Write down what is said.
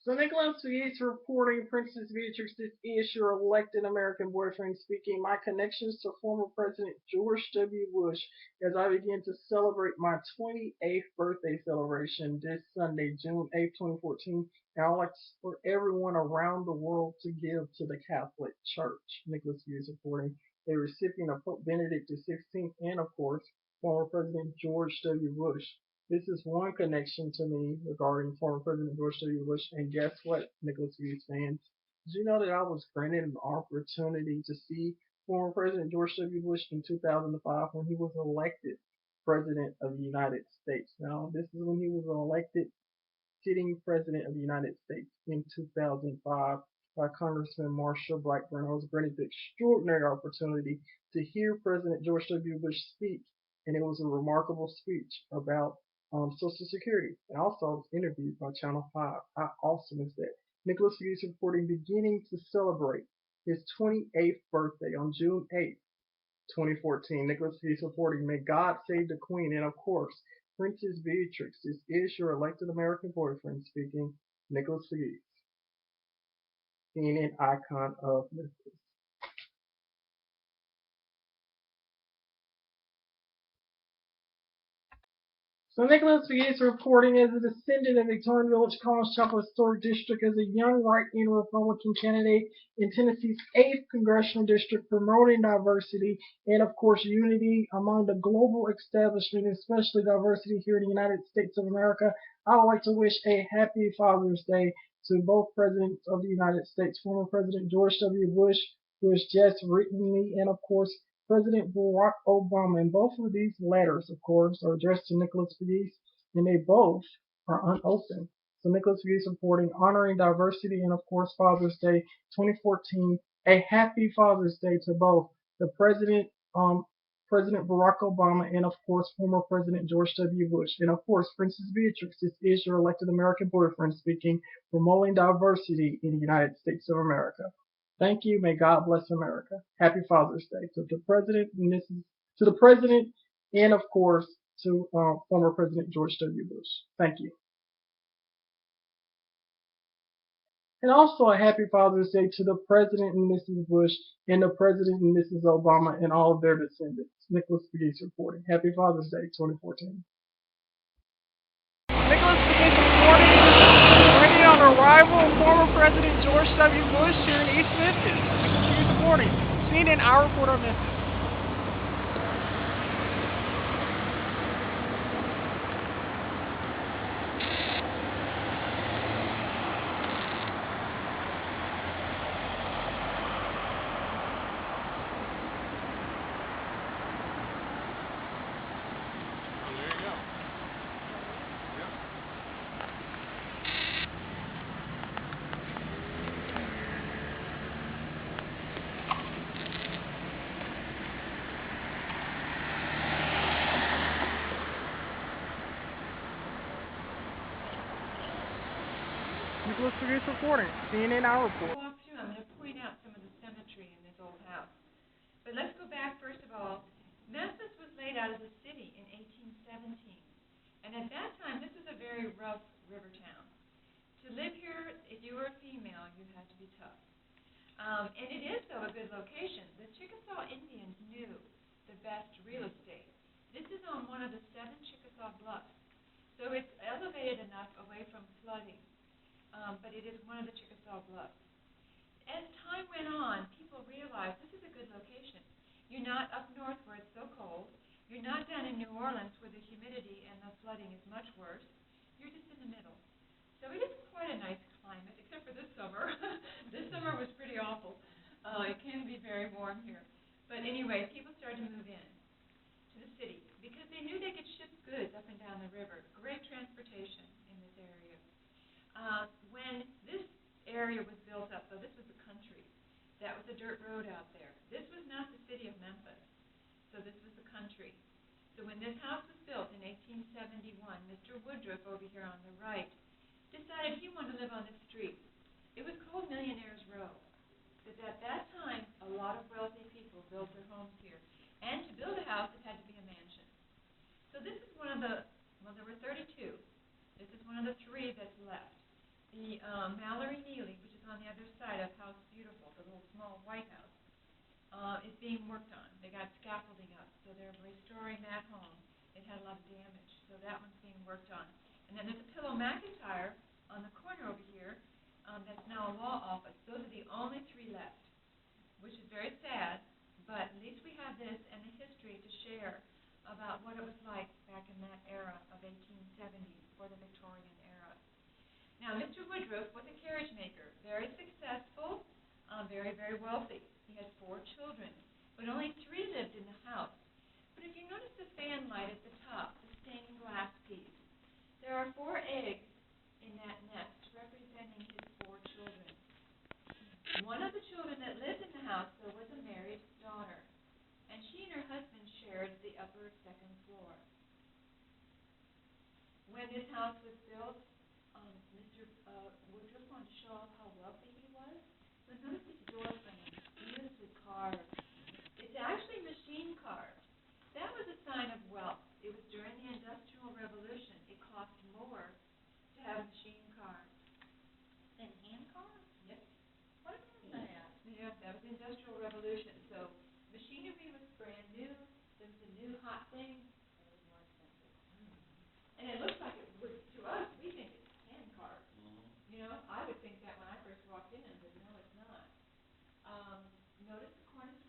So Nicholas Pegues reporting Princess Beatrix, this is your elected American boyfriend speaking. My connections to former President George W. Bush as I begin to celebrate my 28th birthday celebration this Sunday, June 8th, 2014. And I'd like for everyone around the world to give to the Catholic Church. Nicholas Pegues reporting, a recipient of Pope Benedict XVI and, of course, former President George W. Bush. This is one connection to me regarding former President George W. Bush. And guess what, Nicholas Hughes fans? Did you know that I was granted an opportunity to see former President George W. Bush in 2005 when he was elected President of the United States? Now, this is when he was elected sitting President of the United States in 2005 by Congressman Marsha Blackburn. I was granted the extraordinary opportunity to hear President George W. Bush speak, and it was a remarkable speech about Social Security. And also, I was interviewed by Channel 5. How awesome is that? Nicholas Hughes reporting beginning to celebrate his 28th birthday on June 8th, 2014. Nicholas Hughes reporting, may God save the Queen. And of course, Princess Beatrix, this is your elected American boyfriend speaking, Nicholas Hughes, being an icon of Memphis. So Nicholas Pegues reporting as a descendant of Victorian Village College Chapel Historic District as a young right-wing Republican candidate in Tennessee's 8th Congressional District, promoting diversity and, of course, unity among the global establishment, especially diversity here in the United States of America. I would like to wish a happy Father's Day to both presidents of the United States, former President George W. Bush, who has just written me, and, of course, President Barack Obama. And both of these letters, of course, are addressed to Nicholas Pegues, and they both are unopened. So Nicholas Pegues reporting, honoring diversity and, of course, Father's Day 2014. A happy Father's Day to both the President Barack Obama, and, of course, former President George W. Bush. And, of course, Princess Beatrix, this is your elected American boyfriend speaking, promoting diversity in the United States of America. Thank you. May God bless America. Happy Father's Day to the President and to the President, and of course to former President George W. Bush. Thank you. And also a happy Father's Day to the President and Mrs. Bush and the President and Mrs. Obama and all of their descendants. Nicholas Pegues reporting. Happy Father's Day 2014. Nicholas Pegues reporting, waiting on arrival of former President George W. Bush here in East Memphis. Nicholas Pegues reporting, seen in our report on Memphis. Nicholas Pegues reporting, CNN Our Report. Walk through, I'm going to point out some of the symmetry in this old house. But let's go back first of all. Memphis was laid out as a city in 1817. And at that time, this was a very rough river town. To live here, if you were a female, you had to be tough. And it is, though, a good location. The Chickasaw Indians knew the best real estate. This is on one of the 7 Chickasaw bluffs. So it's elevated enough away from flooding. But it is one of the Chickasaw bluffs. As time went on, people realized this is a good location. You're not up north where it's so cold. You're not down in New Orleans where the humidity and the flooding is much worse. You're just in the middle. So it is quite a nice climate, except for this summer. This summer was pretty awful. It can be very warm here. But anyway, people started to move in to the city because they knew they could ship goods up and down the river. Great transportation in this area. When this area was built up, so this was the country, that was a dirt road out there. This was not the city of Memphis, so this was the country. So when this house was built in 1871, Mr. Woodruff over here on the right decided he wanted to live on this street. It was called Millionaire's Row, because at that time, a lot of wealthy people built their homes here. And to build a house, it had to be a mansion. So this is one of the, well, there were 32. This is one of the 3 that's left. The Mallory Neely, which is on the other side of House Beautiful, the little small White House, is being worked on. They got scaffolding up, so they're restoring that home. It had a lot of damage, so that one's being worked on. And then there's a Pillow McIntyre on the corner over here that's now a law office. Those are the only three left, which is very sad, but at least we have this and the history to share about what it was like back in that era of 1870 for the Victorian era. Now, Mr. Woodruff was a carriage maker, very successful, very, very wealthy. He had 4 children, but only 3 lived in the house. But if you notice the fan light at the top, the stained glass piece, there are 4 eggs in that nest representing his 4 children. One of the children that lived in the house, though, was a married daughter, and she and her husband shared the upper 2nd floor. When this house was built, Mr. Woodruff wanted to show off how wealthy he was. So notice this door frame, beautifully carved. It's actually machine carved. That was a sign of wealth. It was during the Industrial Revolution. It cost more to have machine carved Then hand carved? Yep. What is that? Yeah, that was the Industrial Revolution. So machinery was brand new. It was a new hot thing. It was more expensive. And it looks like it would, to us, we think it's hand carved. You know, I would think that when I first walked in, but no, it's not. Notice the cornice